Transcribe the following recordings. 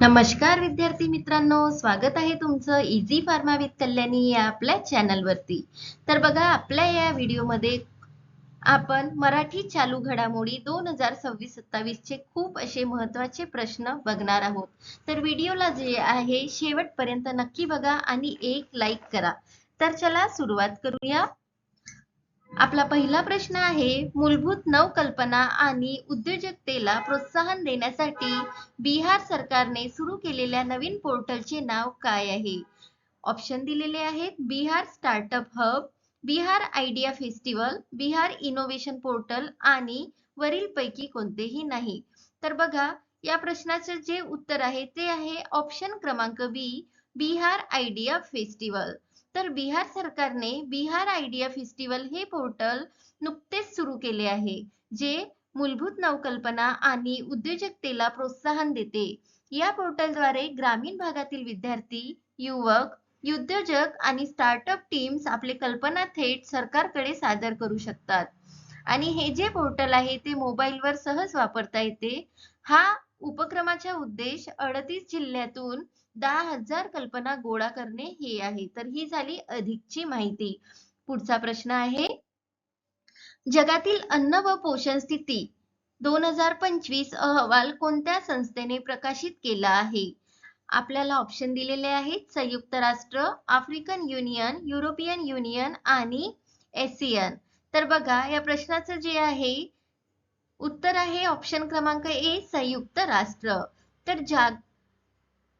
नमस्कार विद्यार्थी मित्रांनो, स्वागत आहे तुमचं इझी फार्मा विथ कल्याणी या आपल्या चॅनलवरती। तर बघा, आपल्या या व्हिडिओमध्ये आपण मराठी चालू घडामोडी 2026-27 चे खूप असे महत्त्वाचे प्रश्न बघणार आहोत। तर व्हिडिओला जे आहे शेवटपर्यंत नक्की बघा आणि एक लाईक करा। तर चला सुरुवात करूया। आपला पहिला प्रश्न आहे, मूलभूत नवकल्पना आणि उद्योजकतेला प्रोत्साहन देण्यासाठी बिहार सरकारने सुरू केलेल्या नवीन पोर्टलचे नाव काय आहे? ऑप्शन दिलेले आहेत, Bihar startup hub, Bihar idea festival, Bihar innovation portal आणि वरीलपैकी कोणतेही नाही। तर बघा, या प्रश्नाचे जे उत्तर आहे ते आहे ऑप्शन क्रमांक बी, बिहार आयडिया फेस्टिवल। तर बिहार सरकारने बिहार आयडिया फेस्टिवल हे पोर्टल नुकतेच सुरू केले आहे, जे मूलभूत नवकल्पना आणि उद्योजकतेला प्रोत्साहन देते। या पोर्टलद्वारे ग्रामीण भागातील विद्यार्थी, युवक, उद्योजक आणि स्टार्टअप टीम्स आपले कल्पना थेट सरकारकडे सादर करू शकतात। आणि हे जे पोर्टल आहे ते मोबाईलवर सहज वापरता येते। हा उपक्रमाचा उद्देश 38 जिल्ह्यातून 10,000 कल्पना गोळा करणे हे आहे। तर ही झाली अधिकची माहिती। पुढचा प्रश्न आहे, जगातील अन्न व पोषण स्थिती 2025 अहवाल कोणत्या संस्थेने प्रकाशित केला आहे? आपल्याला ऑप्शन दिलेले आहेत, संयुक्त राष्ट्र, आफ्रिकन युनियन, युरोपियन युनियन आणि एशियन। तर बघा, या प्रश्नाचं जे आहे उत्तर आहे ऑप्शन क्रमांक ए, संयुक्त राष्ट्र। तर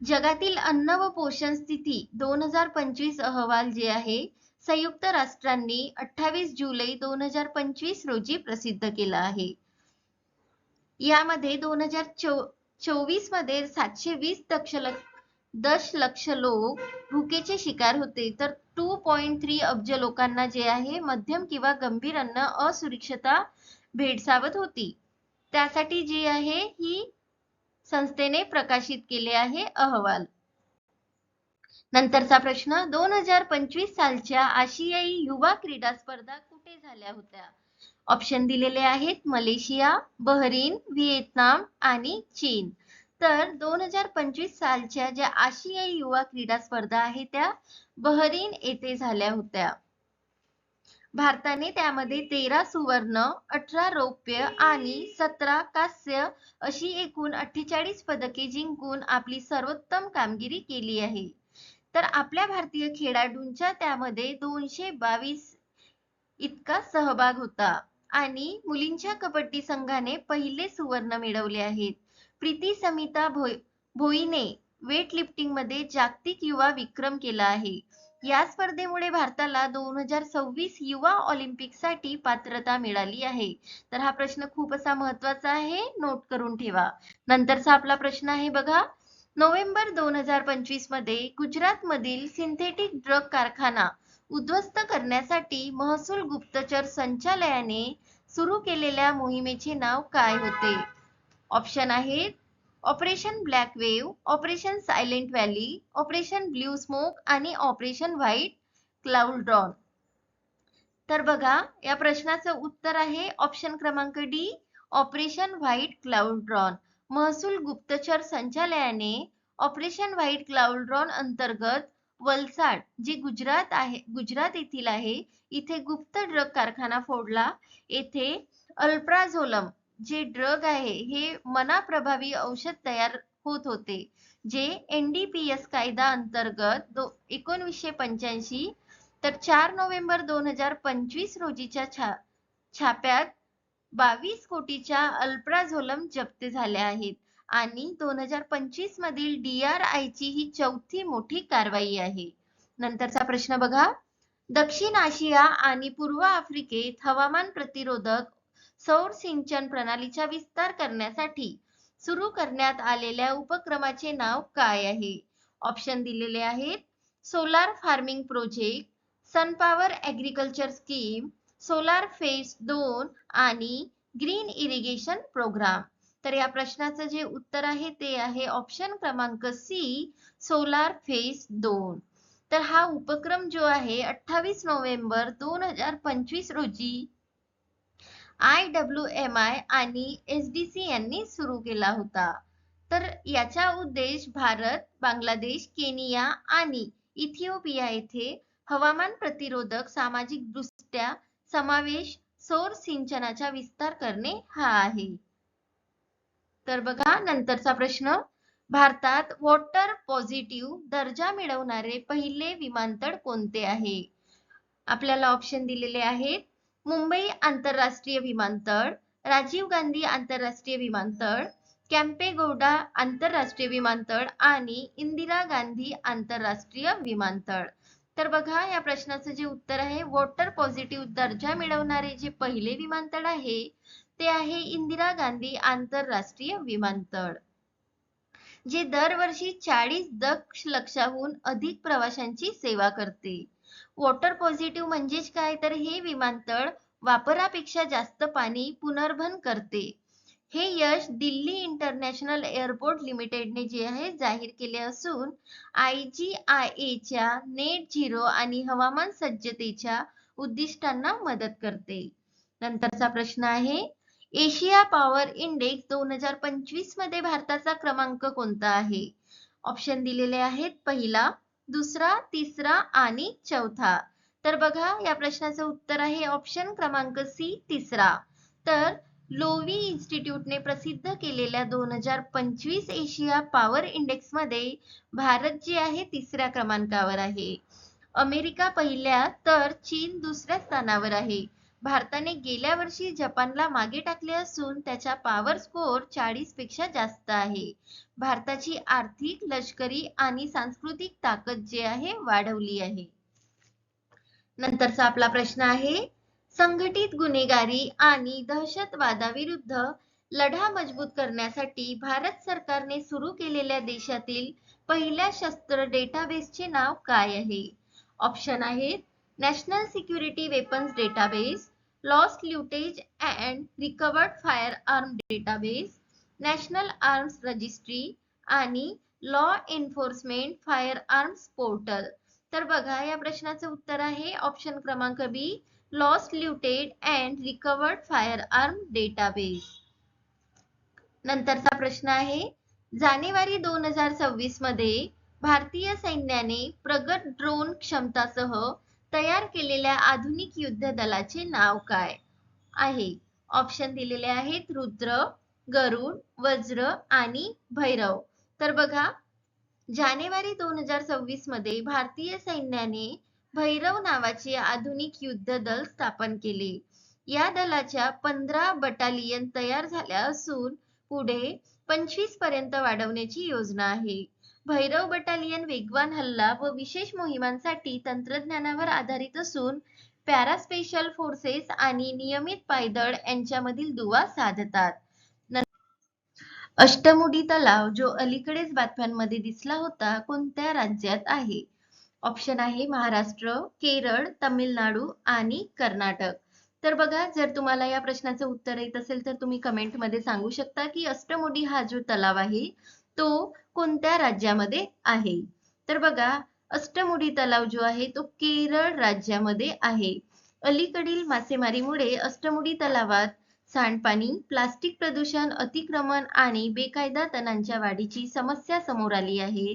जगातील अन्न व पोषण स्थिती 2025 अहवाल जे आहे संयुक्त राष्ट्रांनी 28 जुलै 2025 रोजी प्रसिद्ध केला आहे। यामध्ये 2024 मध्ये 720 दशलक्ष लोक भुकेचे शिकार होते। तर 2.3 अब्ज लोकांना जे आहे मध्यम किंवा गंभीर अन्न असुरक्षितता भेडसावत होती। त्यासाठी जी आहे ही संस्थेने प्रकाशित केले आहे अहवाल। नंतरचा प्रश्न, 2025 सालच्या आशियाई युवा क्रीडा स्पर्धा कुठे झाल्या होत्या? ऑप्शन दिलेले आहेत, मलेशिया, बहरीन, व्हिएतनाम आणि चीन। तर 2025 सालच्या ज्या आशियाई युवा क्रीडा स्पर्धा आहेत त्या बहरीन येथे झाल्या होत्या। भारताने त्यामध्ये 13 सुवर्ण, 18 रौप्य आणि 17 कांस्य अशी एकूण 48 पदके जिंकून आपली सर्वोत्तम कामगिरी केली आहे। तर आपल्या भारतीय खेळाडूंचा त्यामध्ये 222 इतका सहभाग होता आणि मुलींच्या कबड्डी संघाने पहिले सुवर्ण मिळवले आहेत। प्रीती समिता भोईने वेट लिफ्टिंग मध्ये जागतिक युवा विक्रम केला आहे। या स्पर्धेमुळे भारताला 2026 युवा ऑलिम्पिक साठी पात्रता मिळाली आहे। तर हा प्रश्न खूप असा महत्त्वाचा आहे, नोट करून ठेवा। नंतरचा आपला प्रश्न आहे बघा, नोव्हेंबर 2025 मध्ये गुजरात मधील सिंथेटिक ड्रग कारखाना उद्ध्वस्त करण्यासाठी महसूल गुप्तचर संचालनालयाने सुरू केलेल्या मोहिमेचे नाव काय होते? ऑप्शन आहेत, operation black wave, operation silent valley, operation blue smoke आणि ऑपरेशन व्हाईट क्लाउड ड्रॉन। तर बघा, या प्रश्नाचं उत्तर आहे ऑप्शन क्रमांक D, operation white cloud drawn. महसूल गुप्तचर संचालनालयाने ऑपरेशन व्हाईट क्लाउड ड्रॉन अंतर्गत वलसाड, जे गुजरात येथील आहे, इथे गुप्त ड्रग कारखाना फोडला। येथे अल्प्राझोलम जे ड्रग आहे हे मनाप्रभावी औषध तयार होत होते, जे NDPS कायदा अंतर्गत 1985। तर 4 नोव्हेंबर 2025 रोजीच्या छाप्यात 22 कोटीच्या अल्प्राझोलम जप्त झाल्या आहेत आणि 2025 मधील DRI ची ही चौथी मोठी कारवाई आहे। नंतरचा प्रश्न बघा, दक्षिण आशिया आणि पूर्व आफ्रिकेत हवामान प्रतिरोधक सौर सिंचन प्रणालीचा विस्तार करण्यासाठी सुरू करण्यात आलेल्या उपक्रमाचे नाव काय आहे? ऑप्शन दिलेले आहेत, solar farming project, sun power agriculture scheme, solar phase 2 आणि ग्रीन इरिगेशन प्रोग्राम। तर या प्रश्नाचं जे उत्तर आहे ते आहे ऑप्शन क्रमांक सी, सोलार फेज 2। तर हा उपक्रम जो आहे 28 नोव्हेंबर 2025 रोजी IWMI आणि SDC यांनी सुरू केला होता। तर याचा उद्देश भारत, बांगलादेश, केनिया आणि इथिओपिया येथे हवामान प्रतिरोधक सामाजिक दृष्ट्या समावेश सौर सिंचनाचा विस्तार करणे हा आहे. तर बघा नंतरचा प्रश्न, भारतात वॉटर पॉझिटिव्ह दर्जा मिळवणारे पहिले विमानतळ कोणते आहे? आपल्याला ऑप्शन दिलेले आहेत. मुंबई आंतरराष्ट्रीय विमानतळ, राजीव गांधी आंतरराष्ट्रीय विमानतळ, कॅम्पेगौडा आंतरराष्ट्रीय विमानतळ आणि इंदिरा गांधी आंतरराष्ट्रीय विमानतळ. तर बघा या प्रश्नाचं जे उत्तर आहे, वॉटर पॉझिटिव्ह दर्जा मिळवणारे जे पहिले विमानतळ आहे ते आहे इंदिरा गांधी आंतरराष्ट्रीय विमानतळ, जे दरवर्षी 40 दशलक्षाहून अधिक प्रवाशांची सेवा करते. वॉटर पॉझिटिव्ह म्हणजेच काय, तर हे विमानतळ वापरापेक्षा जास्त पाणी पुनर्भरण करते. हे यश दिल्ली इंटरनॅशनल एअरपोर्ट लिमिटेडने जे आहे जाहीर केले असून IGIAच्या नेट झिरो आणि हवामान सज्जतेच्या उद्दिष्टांना मदत करते. नंतरचा प्रश्न आहे, एशिया पॉवर इंडेक्स 2025 मध्ये भारताचा क्रमांक कोणता आहे? ऑप्शन दिलेले आहेत. पहिला, दुसरा, तिसरा आणि चौथा. तर बघा या प्रश्नाचं उत्तर आहे ऑप्शन क्रमांक सी, तिसरा. तर लोवी इन्स्टिट्यूटने प्रसिद्ध केलेल्या 2025 एशिया पॉवर इंडेक्स मध्ये भारत जे आहे तिसऱ्या क्रमांकावर आहे. अमेरिका पहिल्या तर चीन दुसऱ्या स्थानावर आहे. भारताने गेल्या वर्षी जपानला मागे टाकले असून त्याचा पॉवर स्कोअर 40 पेक्षा जास्त आहे. भारताची आर्थिक, लष्करी आणि सांस्कृतिक ताकद जे आहे वाढवली आहे. नंतरचा आपला प्रश्न आहे, संघटित गुन्हेगारी आणि दहशतवादाविरुद्ध लढा मजबूत करण्यासाठी भारत सरकारने सुरू केलेल्या देशातील पहिल्या शस्त्र डेटाबेसचे नाव काय आहे? ऑप्शन आहेत. National security weapons database, lost looted and recovered firearm database, national arms registry आणि law enforcement firearms portal. तर बघा या प्रश्नाचं उत्तर आहे ऑप्शन क्रमांक B, lost looted and recovered firearm database. नंतरचा प्रश्न आहे, जानेवारी 2026 मध्ये भारतीय सैन्याने प्रगत ड्रोन क्षमतासह तयार केलेल्या आधुनिक युद्ध दलाचे नाव काय आहे? ऑप्शन दिलेले आहेत. रुद्र, गरुड, वज्र आणि भैरव. तर बघा जानेवारी 2026 मध्ये भारतीय सैन्याने भैरव नावाचे आधुनिक युद्ध दल स्थापन केले. या दलाच्या 15 बटालियन तयार झाल्या असून पुढे 25 पर्यंत वाढवण्याची योजना आहे. भैरव बटालियन वेगवान हल्ला व विशेष मोहिमांसाठी तंत्रज्ञानावर आधारित असून पॅरा स्पेशल फोर्सेस आणि नियमित पायदळ यांच्यामधील दुवा साधतात. अष्टमुडी तलाव जो अलीकडेच बातम्यांमध्ये दिसला होता कोणत्या राज्यात आहे? ऑप्शन आहे महाराष्ट्र, केरळ, तामिळनाडू आणि कर्नाटक. तर बघा जर तुम्हाला या प्रश्नाचं उत्तर येत असेल तर तुम्ही कमेंटमध्ये सांगू शकता की अष्टमुडी हा जो तलाव आहे तो कोणत्या राज्यामध्ये आहे. तर बघा अष्टमुडी तलाव जो आहे तो केरळ राज्यामध्ये आहे. अलीकडील मासेमारीमुळे अष्टमुडी तलावात सांडपाणी, प्लास्टिक प्रदूषण, अतिक्रमण आणि बेकायदा तणांच्या वाढीची समस्या समोर आली आहे.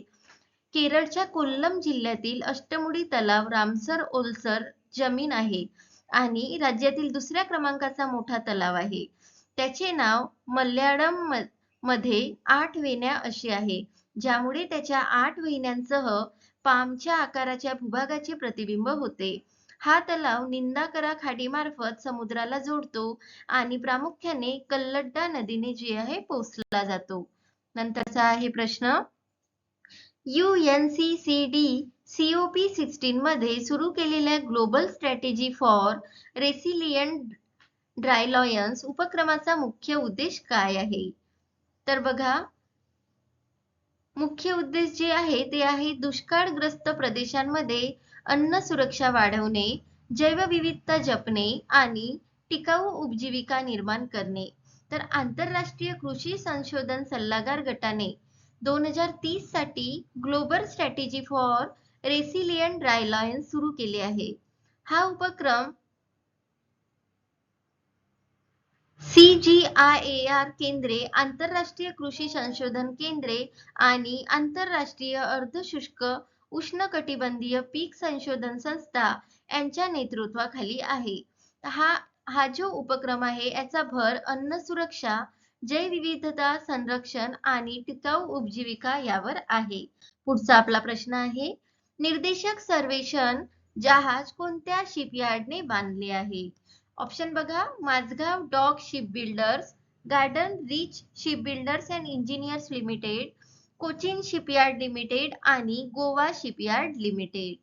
केरळच्या कोल्लम जिल्ह्यातील अष्टमुडी तलाव रामसर ओलसर जमीन आहे आणि राज्यातील दुसऱ्या क्रमांकाचा मोठा तलाव आहे. त्याचे नाव मल्याळम मध्ये 8 वेण्या असे आहे, ज्यामुळे त्याच्या 8 वेण्यांसह पामच्या आकाराच्या भूभागाचे प्रतिबिंब होते. हा तलाव निंदाकरा खाडीमार्फत समुद्राला जोडतो आणि प्रामुख्याने कल्लड्डा नदीने जे आहे पोचला जातो. नंतरचा आहे प्रश्न, UNCCD COP16 मध्ये सुरू केलेल्या ग्लोबल स्ट्रॅटेजी फॉर रेसिलियंट ड्रायलॉयन्स उपक्रमाचा मुख्य उद्देश काय आहे? तर बघा मुख्य उद्देश जे आहे ते आहे दुष्काळग्रस्त प्रदेशांमध्ये अन्न सुरक्षा वाढवणे, जैवविविधता जपणे आणि टिकाऊ उपजीविका निर्माण करणे. तर आंतरराष्ट्रीय कृषी संशोधन सल्लागार गटाने 2030 साठी ग्लोबल स्ट्रॅटेजी फॉर रेसिलियंट ड्रायलॉयन्स सुरू केले आहे. हा उपक्रम CGIAR केंद्रे, आंतरराष्ट्रीय कृषी संशोधन केंद्रे आणि आंतरराष्ट्रीय अर्धशुष्क उष्णकटिबंधीय पीक संशोधन संस्था यांच्या नेतृत्वाखाली आहे. हा जो उपक्रम आहे याचा भर अन्न सुरक्षा, जैवविविधता संरक्षण आणि टिकाऊ उपजीविका यावर आहे. पुढचा आपला प्रश्न आहे, निर्देशक सर्वेक्षण जहाज कोणत्या शिपयार्डने बांधले आहे? ऑप्शन बघा, Mazagon dock ship builders, garden reach ship builders and engineers limited, Cochin shipyard limited आणि गोवा शिपयार्ड लिमिटेड.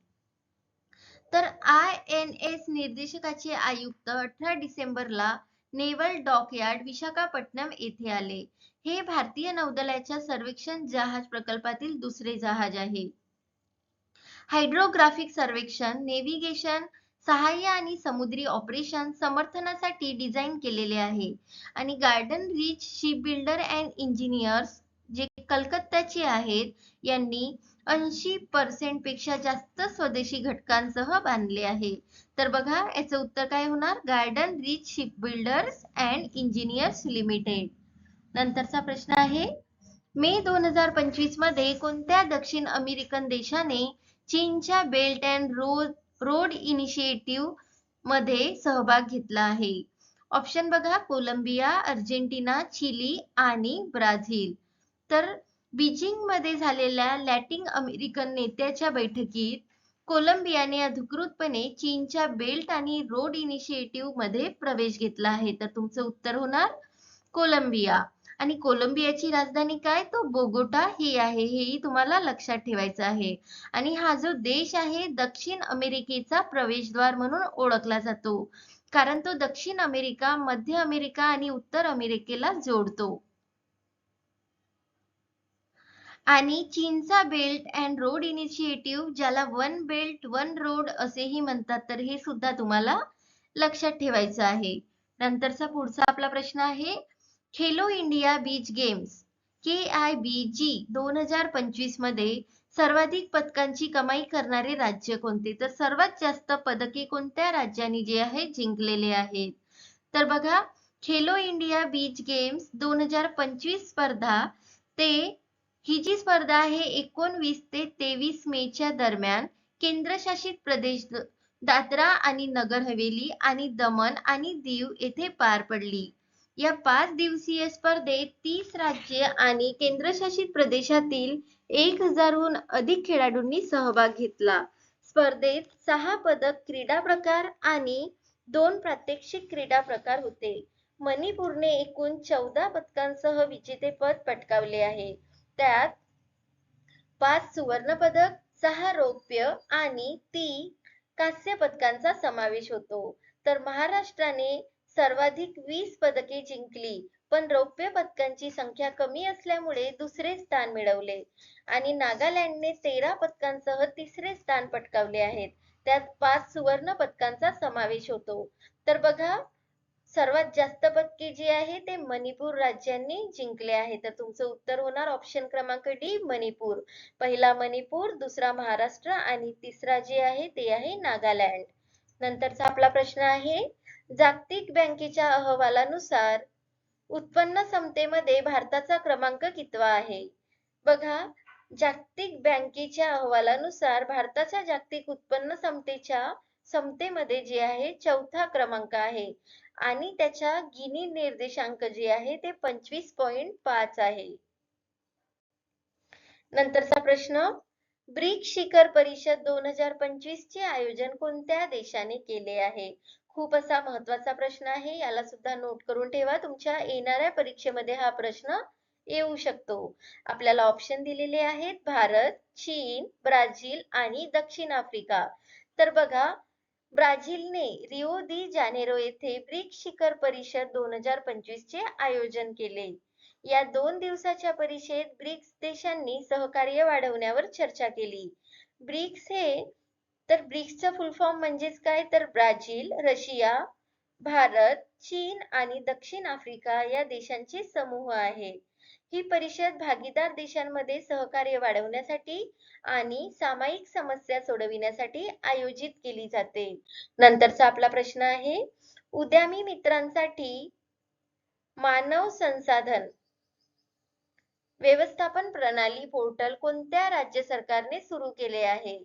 तर INS निर्देशकाचे आयुक्त 18 डिसेंबरला नेव्हल डॉकयार्ड विशाखापट्टणम येथे आले. हे भारतीय नौदलाच्या सर्वेक्षण जहाज प्रकल्पातील दुसरे जहाज आहे. हायड्रोग्राफिक सर्वेक्षण, नेव्हिगेशन, सहाय्य आणि समुद्री ऑपरेशन समर्थनासाठी डिझाईन केलेले आहे. आणि garden reach ship builder and engineers जे कलकत्त्याचे आहेत यांनी 80% पेक्षा जास्त स्वदेशी घटकांसह बांधले आहे. तर बघा याचं उत्तर काय होणार, garden reach ship builders and engineers limited. नंतरचा प्रश्न आहे, मे 2025 मध्ये कोणत्या दक्षिण अमेरिकन देशाने चीनच्या बेल्ट अँड रोड इनिशिएटिव्ह मध्ये सहभाग घेतला आहे? ऑप्शन बघा, कोलंबिया, अर्जेंटिना, चिली आणि ब्राझील. तर बीजिंग मध्ये झालेल्या लॅटिन अमेरिकन नेत्याच्या बैठकीत कोलंबियाने अधिकृतपणे चीनच्या बेल्ट आणि रोड इनिशिएटिव्ह मध्ये प्रवेश घेतला आहे. तर तुमचं उत्तर होणार कोलंबिया. आणि कोलंबियाची राजधानी काय, तो बोगोटा ही आहे. हेही तुम्हाला लक्षात ठेवायचं आहे. आणि हा जो देश आहे दक्षिण अमेरिकेचा प्रवेशद्वार म्हणून ओळखला जातो, कारण तो दक्षिण अमेरिका, मध्य अमेरिका आणि उत्तर अमेरिकेला जोडतो. आणि चीनचा बेल्ट अँड रोड इनिशिएटिव्ह, ज्याला वन बेल्ट वन रोड असेही म्हणतात, तर हे सुद्धा तुम्हाला लक्षात ठेवायचं आहे. नंतरचा पुढचा आपला प्रश्न आहे, Khelo India beach games KIBG 2025 मध्ये सर्वाधिक पदकांची कमाई करणारे राज्य कोणते? तर सर्वात जास्त पदके कोणत्या राज्याने जे आहे जिंकलेले आहेत? तर बघा, खेलो इंडिया बीच गेम्स 2025 स्पर्धा ही जी स्पर्धा आहे 19 ते 23 मेच्या दरम्यान केंद्रशासित प्रदेश दादरा आणि नगर हवेली आणि दमण आणि दीव येथे पार पडली. या 5 दिवसीय स्पर्धेत 30 राज्ये आणि केंद्रशासित प्रदेशातील 1000हून अधिक खेळाडूंनी सहभाग घेतला. स्पर्धेत 6 पदक क्रीडा प्रकार आणि 2 प्रात्यक्षिक क्रीडा प्रकार होते. मणिपूरने एकूण 14 पदकांसह विजेतेपद पटकावले आहे. त्यात 5 सुवर्ण पदक, 6 रौप्य आणि 3 कांस्य पदकांचा समावेश होतो. तर महाराष्ट्राने सर्वाधिक 20 पदके जिंकली, पण रौप्य पदकांची संख्या कमी असल्यामुळे दुसरे स्थान मिळवले. आणि नागालँडने 13 पदकांसह तिसरे स्थान पटकावले आहेत. त्यात 5 सुवर्ण पदकांचा समावेश होतो. तर बघा, सर्वात जास्त पदके जी आहे ते मणिपूर राज्यांनी जिंकले आहे. तर तुमचं उत्तर होणार ऑप्शन क्रमांक डी, मणिपूर. पहिला मणिपूर, दुसरा महाराष्ट्र आणि तिसरा जे आहे ते आहे नागालँड. नंतरचा आपला प्रश्न आहे, जागतिक बँकेच्या अहवालानुसार उत्पन्न समतेमध्ये भारताचा क्रमांक कितवा आहे? बघा, जागतिक बँकेच्या अहवालानुसार भारताच्या जागतिक उत्पन्न समतेमध्ये जे आहे 4था क्रमांक आहे. आणि त्याच्या गिनी निर्देशांक जे आहे ते 25.5 आहे. नंतरचा प्रश्न, ब्रिक्स शिखर परिषद 2025 चे आयोजन कोणत्या देशाने केले आहे? खूप असा महत्वाचा प्रश्न आहे, याला सुद्धा नोट करून ठेवा. तुमच्या येणाऱ्या परीक्षेमध्ये हा प्रश्न येऊ शकतो. आपल्याला ऑप्शन दिलेले आहेत, भारत, चीन, ब्राझील आणि दक्षिण आफ्रिका. तर बघा, ब्राझीलने रिओ दी जानेरो येथे ब्रिक्स शिखर परिषद 2025 चे आयोजन केले. या 2 दिवसाच्या परिषदेत ब्रिक्स देशांनी सहकार्य वाढवण्यावर चर्चा केली. ब्रिक्सचा फुल फॉर्म म्हणजेच काय, तर ब्राझील, रशिया, भारत, चीन आणि दक्षिण आफ्रिका या देशांचे समूह आहे. ही परिषद भागीदार देशांमध्ये सहकार्य वाढवण्यासाठी आणि सामायिक समस्या सोडविण्यासाठी आयोजित केली जाते. नंतरचा आपला प्रश्न आहे, उद्यमी मित्रांसाठी मानव संसाधन व्यवस्थापन प्रणाली पोर्टल कोणत्या राज्य सरकारने सुरू केले आहे?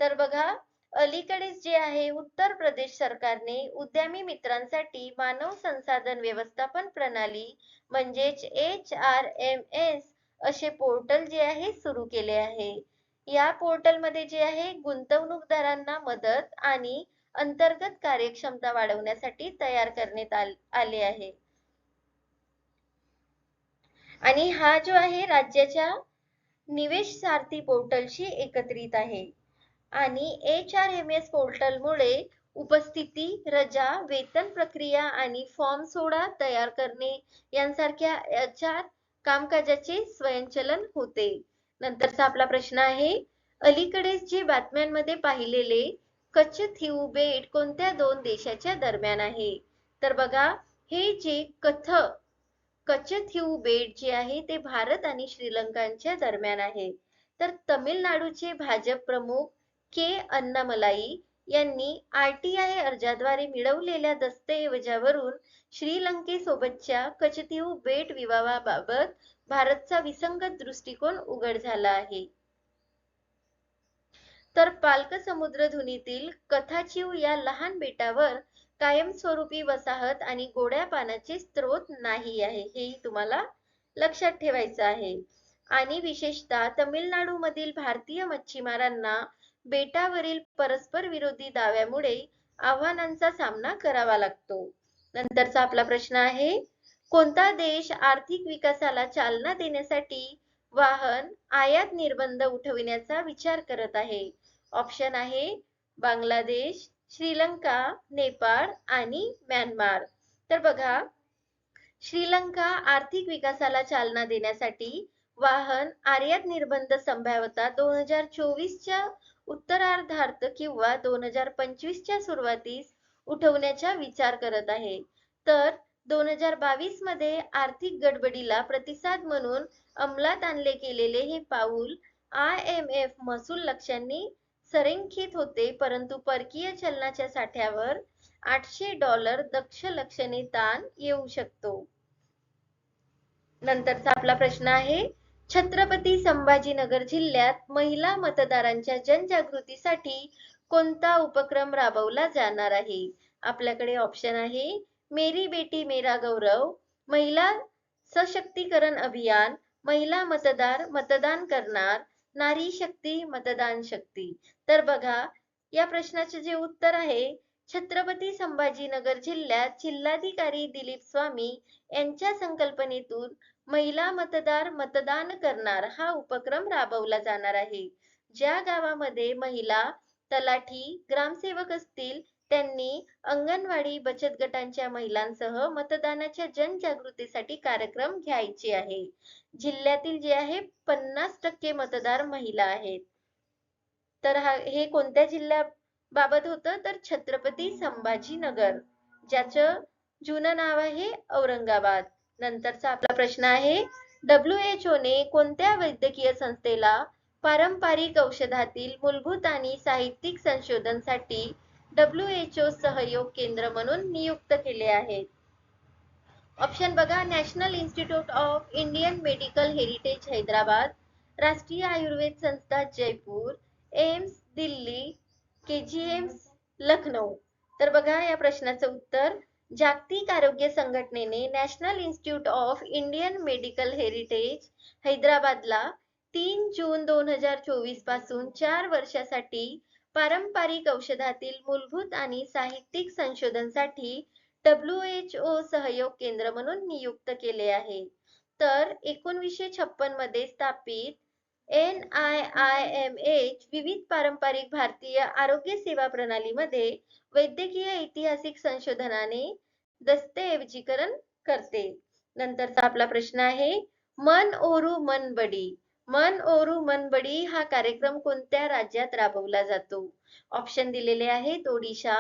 तर बघा, अलीकडेच जे आहे उत्तर प्रदेश सरकारने उद्यमी मित्रांसाठी मानव संसाधन व्यवस्थापन प्रणाली म्हणजेच HRMS असे पोर्टल जे आहे सुरू केले आहे. या पोर्टलमध्ये जे आहे गुंतवणूकदारांना मदत आणि अंतर्गत कार्यक्षमता वाढवण्यासाठी तयार करण्यात आले आहे. आणि हा जो आहे राज्याच्या निवेश सारथी पोर्टलशी एकत्रित आहे. आणि HRMS पोर्टलमुळे उपस्थिती, रजा, वेतन प्रक्रिया आणि फॉर्म 16 तयार करणे यांसारख्या HR कामकाजाचे स्वयंचलन होते. नंतरचा आपला प्रश्न आहे, अलीकडेच जे बातम्यांमध्ये पाहिलेले कचथीऊ बेट कोणत्या दोन देशाच्या दरम्यान आहे? तर बघा, हे जे कचथीऊ बेट जे आहे ते भारत आणि श्रीलंकाच्या दरम्यान आहे. तर तमिळनाडूचे भाजप प्रमुख के अन्नामलाई यांनी RTI अर्जाद्वारे मिळवलेल्या दस्तऐवजावरून श्रीलंकेसोबतच्या कचथीऊ बेट विवादाबाबत भारतचा विसंगत दृष्टिकोन उघड झाला आहे. तर पालक समुद्रधुनीतील कथाचीव या लहान बेटावर कायमस्वरूपी वसाहत आणि गोड्या पाण्याचे स्रोत नाही आहे, हेही तुम्हाला लक्षात ठेवायचं आहे. आणि विशेषतः तमिळनाडूमधील भारतीय मच्छीमारांना बेटावरील परस्पर विरोधी दाव्यामुळे आव्हानांचा सामना करावा लागतो. नंतरचा आपला प्रश्न आहे, कोणता देश आर्थिक विकासाला चालना देण्यासाठी वाहन आयात निर्बंध उठविण्याचा विचार करत आहे? ऑप्शन आहे बांगलादेश, श्रीलंका, नेपाळ आणि म्यानमार. तर बघा, श्रीलंका आर्थिक विकासाला चालना देण्यासाठी वाहन आयात निर्बंध संभाव्यतः 2024च्या उत्तरार्धात किंवा 2025च्या सुरुवातीस उठवण्याचा विचार करत आहे. तर 2022 मध्ये आर्थिक गडबडीला प्रतिसाद म्हणून अंमलात आणले गेलेले हे पाऊल IMF महसूल लक्ष्यांनी संरेखित होते, परंतु परकीय चलनाच्या साठ्यावर $800 दशलक्षाने ताण येऊ शकतो. नंतरचा आपला प्रश्न आहे, छत्रपती संभाजीनगर जिल्ह्यात महिला मतदारांच्या जनजागृतीसाठी कोणता उपक्रम राबवला जाणार आहे? आपल्याकडे ऑप्शन आहे मेरी बेटी मेरा गौरव, महिला सशक्तीकरण अभियान, महिला मतदार मतदान करणार, नारी शक्ती मतदान शक्ती. तर बघा, या प्रश्नाचे जे उत्तर आहे, छत्रपती संभाजीनगर जिल्ह्यात जिल्हाधिकारी दिलीप स्वामी यांच्या संकल्पनेतून महिला मतदार मतदान करणार हा उपक्रम राबवला जाणार आहे. ज्या गावामध्ये महिला तलाठी, ग्रामसेवक असतील त्यांनी अंगणवाडी बचत गटांच्या महिलांसह मतदानाच्या जनजागृतीसाठी कार्यक्रम घ्यायचे आहे. जिल्ह्यातील जे आहे 50% मतदार महिला आहेत. तर हे कोणत्या जिल्ह्याबाबत होतं? तर छत्रपती संभाजीनगर, ज्याचं जुनं नाव आहे औरंगाबाद. नंतरचा आपला प्रश्न आहे, WHO ने कोणत्या वैद्यकीय संस्थेला पारंपरिक औषधातील मूलभूत आणि साहित्यिक संशोधनासाठी WHO सहयोग केंद्र म्हणून नियुक्त केले आहे? ऑप्शन बघा, national institute of Indian medical heritage Hyderabad, राष्ट्रीय आयुर्वेद संस्था जयपूर, एम्स दिल्ली, KGM लखनौ. तर बघा, या प्रश्नाचं उत्तर, जागतिक आरोग्य संघटनेने national institute of Indian medical heritage हैदराबादला 3 जून 2024 पासून 4 वर्षासाठी पारंपरिक औषधातील मूलभूत आणि साहित्यिक संशोधनासाठी WHO सहयोग केंद्र म्हणून नियुक्त केले आहे. तर 1956 मध्ये स्थापित NIIMH विविध पारंपरिक भारतीय आरोग्य सेवा प्रणालीमध्ये वैद्यकीय ऐतिहासिक संशोधनाने दस्तऐवजीकरण करते. नंतरचा आपला प्रश्न आहे, मन ओरू मन बडी, मन ओरू मन बडी हा कार्यक्रम कोणत्या राज्यात राबवला जातो? ऑप्शन दिलेले आहेत ओडिशा,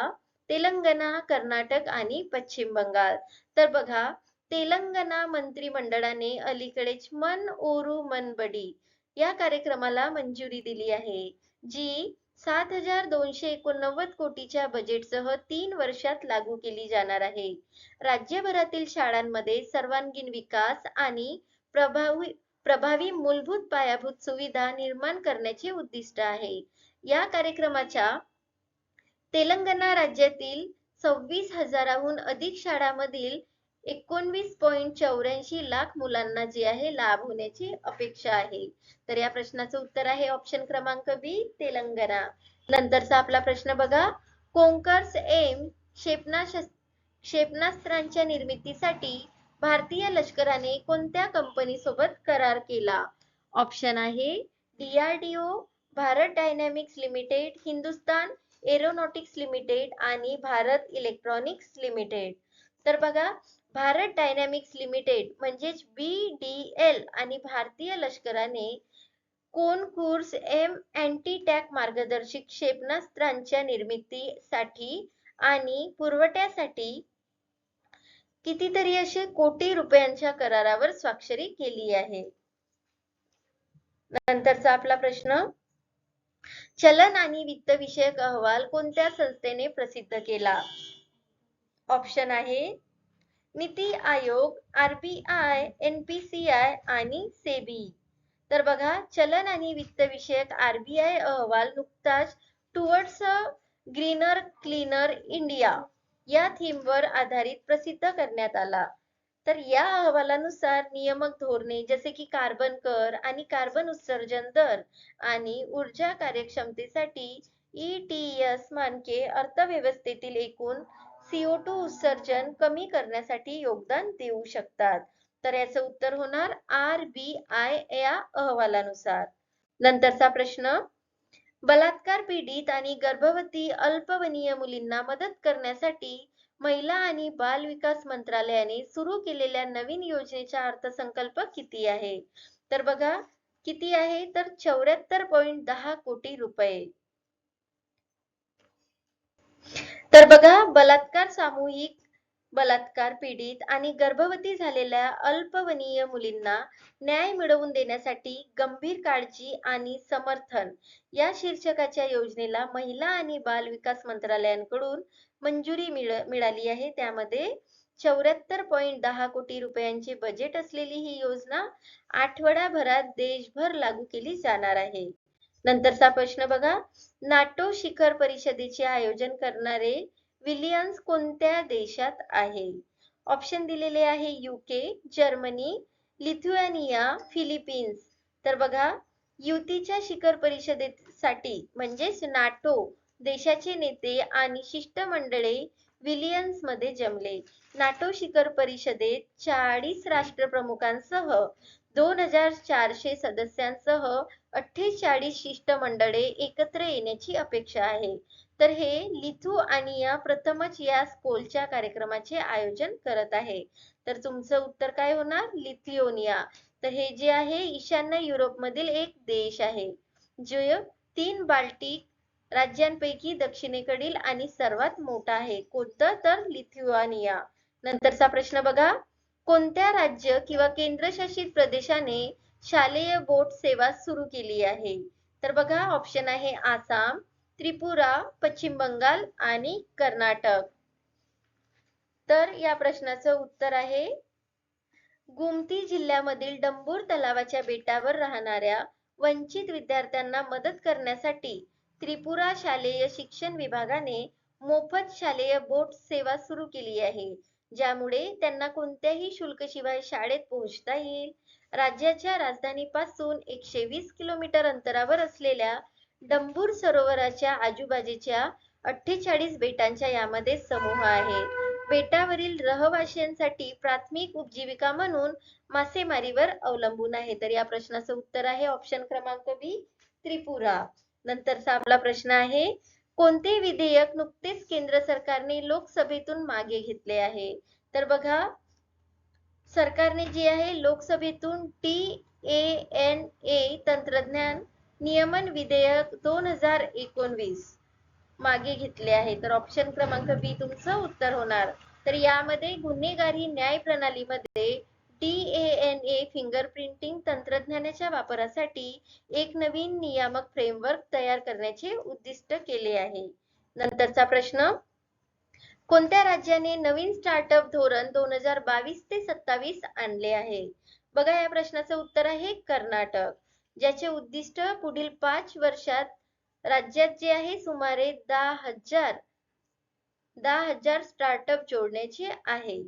तेलंगणा, कर्नाटक आणि पश्चिम बंगाल. तर बघा, तेलंगणा मंत्रिमंडळाने अलीकडेच मन ओरू मन बडी या कार्यक्रमाला मंजुरी दिली आहे, जी 7,289 कोटीच्या बजेटसह 3 वर्षात लागू केली जाणार आहे. राज्यभरातील शाळांमध्ये सर्वांगीण विकास आणि प्रभावी मूलभूत पायाभूत सुविधा निर्माण करण्याचे उद्दिष्ट आहे. या कार्यक्रमाच्या तेलंगणा राज्यातील 26,000हून अधिक शाळांमधील 19.84 लाख मुलांना जे आहे लाभ होण्याची अपेक्षा आहे. तर या प्रश्नाचं उत्तर आहे ऑप्शन क्रमांक बी, तेलंगणा. नंतरचा आपला प्रश्न बघा. कोंकर्स एम क्षेपणास्त्रांच्या निर्मितीसाठी भारतीय लष्कराने कोणत्या कंपनीसोबत करार केला? ऑप्शन आहे DRDO, Bharat dynamics limited, Hindustan aeronautics limited आणि भारत इलेक्ट्रॉनिक्स लिमिटेड. तर बघा, भारत डायनॅमिक्स लिमिटेड म्हणजेच BDL आणि भारतीय लष्कराने कोनकूर्स एम अँटी टॅक मार्गदर्शक क्षेपणास्त्रांच्या निर्मितीसाठी आणि पुरवठ्यासाठी कितीतरी असे कोटी रुपयांच्या करारावर स्वाक्षरी केली आहे. नंतरचा आपला प्रश्न. चलन आणि वित्त विषयक अहवाल कोणत्या संस्थेने प्रसिद्ध केला? ऑप्शन आहे नीती आयोग, RBI, NPCI आणि सेबी. तर बघा, चलन आणि वित्त विषयक RBI अहवाल नुकताच towards a greener cleaner India या थीमवर आधारित प्रसिद्ध करण्यात आला. तर या अहवालानुसार नियामक धोरणे जसे की कार्बन कर आणि कार्बन उत्सर्जन दर आणि ऊर्जा कार्यक्षमतेसाठी ETS मानके अर्थव्यवस्थेतील एकूण CO2 उत्सर्जन कमी करण्यासाठी योगदान देऊ शकतात. तर याचं उत्तर होणार RBI या अहवालानुसार. नंतरचा प्रश्न. बलात्कार पीडित आणि गर्भवती अल्पवयीन मुलींना मदत करण्यासाठी महिला आणि बाल विकास मंत्रालयाने सुरू केलेल्या नवीन योजनेचा अर्थसंकल्प किती आहे? तर बघा, किती आहे तर 74.10 कोटी रुपये. तर बघा, बलात्कार, सामूहिक बलात्कार पीडित आणि गर्भवती झालेल्या अल्पवयीन मुलींना न्याय मिळवून देण्यासाठी गंभीर काळजी आणि समर्थन या शीर्षकाच्या योजनेला महिला आणि बाल विकास मंत्रालयाकडून मंजुरी मिळाली आहे. त्यामध्ये 74.10 कोटी रुपयांचे बजेट असलेली ही योजना आठवड्याभरात देशभर लागू केली जाणार आहे. नंतरचा प्रश्न बघा. नाटो शिखर परिषदेचे आयोजन करणारे विलियम्स कोणत्या देशात आहे? ऑप्शन दिलेले आहे UK, जर्मनी, लिथुआनिया, फिलिपिन्स. तर बघा, युतीच्या शिखर परिषदेसाठी म्हणजेच नाटो देशाचे नेते आणि शिष्टमंडळे विलियम्स मध्ये जमले. नाटो शिखर परिषदेत 40 राष्ट्रप्रमुखांसह 2400 सदस्यांसह 48 शिष्टमंडळे एकत्र येण्याची अपेक्षा आहे. तर हे लिथुआनिया प्रथमच या स्कोलच्या कार्यक्रमाचे आयोजन करत आहे. तर तुमचं उत्तर काय होणार? लिथुआनिया. तर हे जे आहे ईशान्य युरोप मधील एक देश आहे, जो 3 बाल्टिक राज्यांपैकी दक्षिणेकडील आणि सर्वात मोठा आहे. कोणतं? तर लिथुआनिया. नंतरचा प्रश्न बघा. कोणत्या राज्य किंवा केंद्रशासित प्रदेशाने शालेय बोट सेवा सुरू केली आहे? तर बघा, ऑप्शन आहे आसाम, त्रिपुरा, पश्चिम बंगाल आणि कर्नाटक. तर या प्रश्नाचं उत्तर आहे गोमती जिल्ह्यामधील डंबूर तलावाच्या बेटावर राहणाऱ्या वंचित विद्यार्थ्यांना मदत करण्यासाठी त्रिपुरा शालेय शिक्षण विभागाने मोफत शालेय बोट सेवा सुरू केली आहे, ज्यामुळे त्यांना कोणत्याही शुल्काशिवाय शाळेत पोहोचता येईल. राज्याच्या राजधानीपासून 120 किलोमीटर अंतरावर असलेल्या डंबूर सरोवराच्या आजूबाजूच्या 48 बेटांचा यामध्ये समूह आहे. बेटावरील रहिवाशांसाठी प्राथमिक उपजीविका म्हणून मासेमारीवर अवलंबून आहे. तर या प्रश्नाचं उत्तर आहे ऑप्शन क्रमांक बी, त्रिपुरा. नंतरचा आपला प्रश्न आहे. कोणते विधेयक नुकतेच केंद्र सरकारने लोकसभेतून मागे घेतले आहे? तर बघा, सरकारने जे आहे लोकसभेतून TANA तंत्रज्ञान नियमन विधेयक 2019 मागे घेतले आहे. तर ऑप्शन क्रमांक बी तुमचं उत्तर होणार. तर यामध्ये गुन्हेगारी न्याय प्रणालीमध्ये TANA फिंगरप्रिंटिंग तंत्रज्ञानाच्या वापरासाठी एक नवीन नियामक फ्रेमवर्क तयार करण्याचे उद्दिष्ट केले आहे. नंतरचा प्रश्न, कोणत्या राज्याने नवीन स्टार्टअप धोरण 2022 ते 27 आणले आहे? बघा, या प्रश्नाचं उत्तर आहे कर्नाटक, ज्याचे उद्दिष्ट पुढील 5 वर्षात राज्यात जे आहे सुमारे 10,000 स्टार्टअप जोडण्याचे आहे.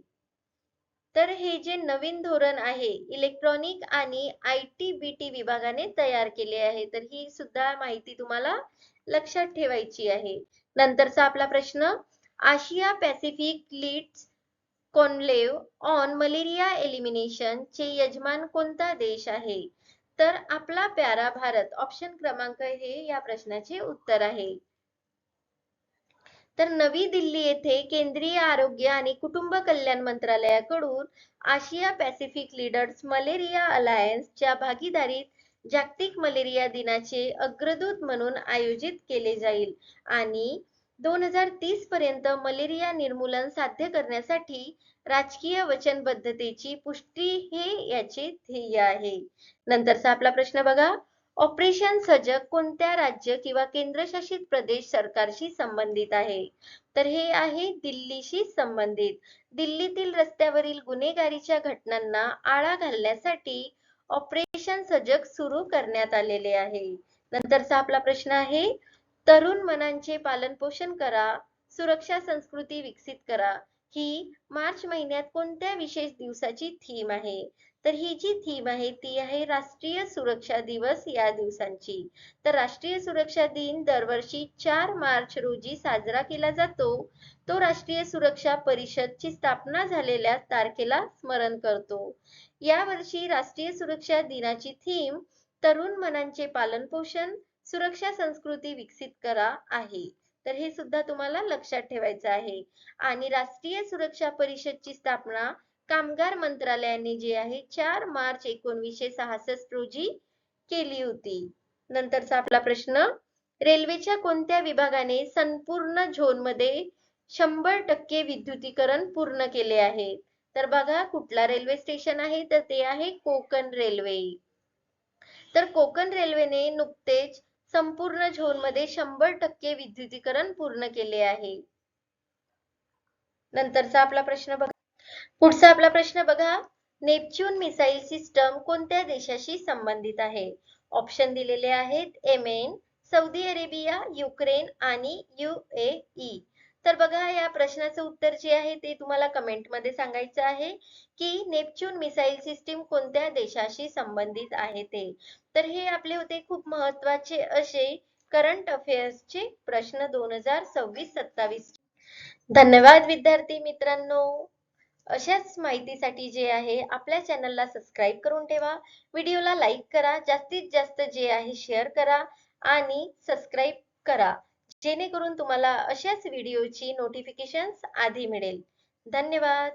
तर हे जे नवीन धोरण आहे इलेक्ट्रॉनिक आणि ITBT विभागाने तयार केले आहे. तर ही सुद्धा माहिती तुम्हाला लक्षात ठेवायची आहे. नंतरचा आपला प्रश्न, आशिया Pacific leaders conclave on malaria elimination चे यजमान कोणता देश आहे? तर आपला प्यारा भारत. ऑप्शन क्रमांक हे या प्रश्नाचे उत्तर आहे. तर नवी दिल्ली येथे केंद्रीय आरोग्य आणि कुटुंब कल्याण मंत्रालयाकडून आशिया पॅसिफिक लीडर्स मलेरिया अलायन्सच्या भागीदारीत जागतिक मलेरिया दिनाचे अग्रदूत म्हणून आयोजित केले जाईल आणि 2030 पर्यंत मलेरिया निर्मूलन साध्य करण्यासाठी राजकीय वचनबद्धतेची पुष्टी हे याचे ध्येय आहे. नंतरचा आपला प्रश्न बघा, ऑपरेशन सजग कोणत्या राज्य किंवा केंद्रशासित प्रदेश सरकारशी संबंधित आहे? तर हे आहे दिल्लीशी संबंधित. दिल्लीतील रस्त्यावरील गुन्हेगारीच्या घटनांना आळा घालण्यासाठी ऑपरेशन सजग सुरू करण्यात आलेले आहे. नंतरचा आपला प्रश्न आहे, तरुण मनांचे पालनपोषण करा, सुरक्षा संस्कृती विकसित करा ही मार्च महिन्यात कोणत्या विशेष दिवसाची थीम आहे? तर ही जी थीम आहे ती आहे राष्ट्रीय सुरक्षा दिवस या दिवसांची. तर राष्ट्रीय सुरक्षा दिन दरवर्षी 4 मार्च रोजी साजरा केला जातो. तो राष्ट्रीय सुरक्षा परिषद ची स्थापना झालेल्या तारखेला स्मरण करतो. या वर्षी राष्ट्रीय सुरक्षा दिनाची थीम तरुण मनांचे पालनपोषण, सुरक्षा संस्कृती विकसित करा आहे. तर हे सुद्धा तुम्हाला लक्षात ठेवायचं आहे. आणि राष्ट्रीय सुरक्षा परिषदची स्थापना कामगार मंत्रालयाने जे आहे 4 मार्च 1966 रोजी केली होती. नंतरचा आपला प्रश्न, रेल्वेच्या कोणत्या विभागाने संपूर्ण झोनमध्ये 100% विद्युतीकरण पूर्ण केले आहे? तर बघा, कुठला रेल्वे स्टेशन आहे? तर ते आहे कोकण रेल्वे. तर कोकण रेल्वेने नुकतेच संपूर्ण झोनमध्ये 100% विद्युतीकरण पूर्ण केले आहे. नंतरचा आपला प्रश्न बघा, पुढचा आपला प्रश्न बघा, नेपच्यून मिसाईल सिस्टम कोणत्या देशाशी संबंधित आहे? ऑप्शन दिलेले आहेत येमेन, सौदी अरेबिया, युक्रेन आणि UAE. तर बघा, या प्रश्नाचं उत्तर जे आहे ते तुम्हाला कमेंट मध्ये सांगायचं आहे की नेपच्यून मिसाईल सिस्टीम कोणत्या देशाशी संबंधित आहे ते. तर हे आपले होते खूप महत्त्वाचे असे करंट अफेअर्सचे प्रश्न 2026-27. धन्यवाद विद्यार्थी मित्रांनो. अशाच माहितीसाठी जे आहे आपल्या चॅनलला सबस्क्राईब करून ठेवा, व्हिडिओला लाईक करा, जास्तीत जास्त जे आहे शेअर करा आणि सबस्क्राईब करा, जेणेकरून तुम्हाला अशाच व्हिडिओची नोटिफिकेशन्स आधी मिळेल. धन्यवाद.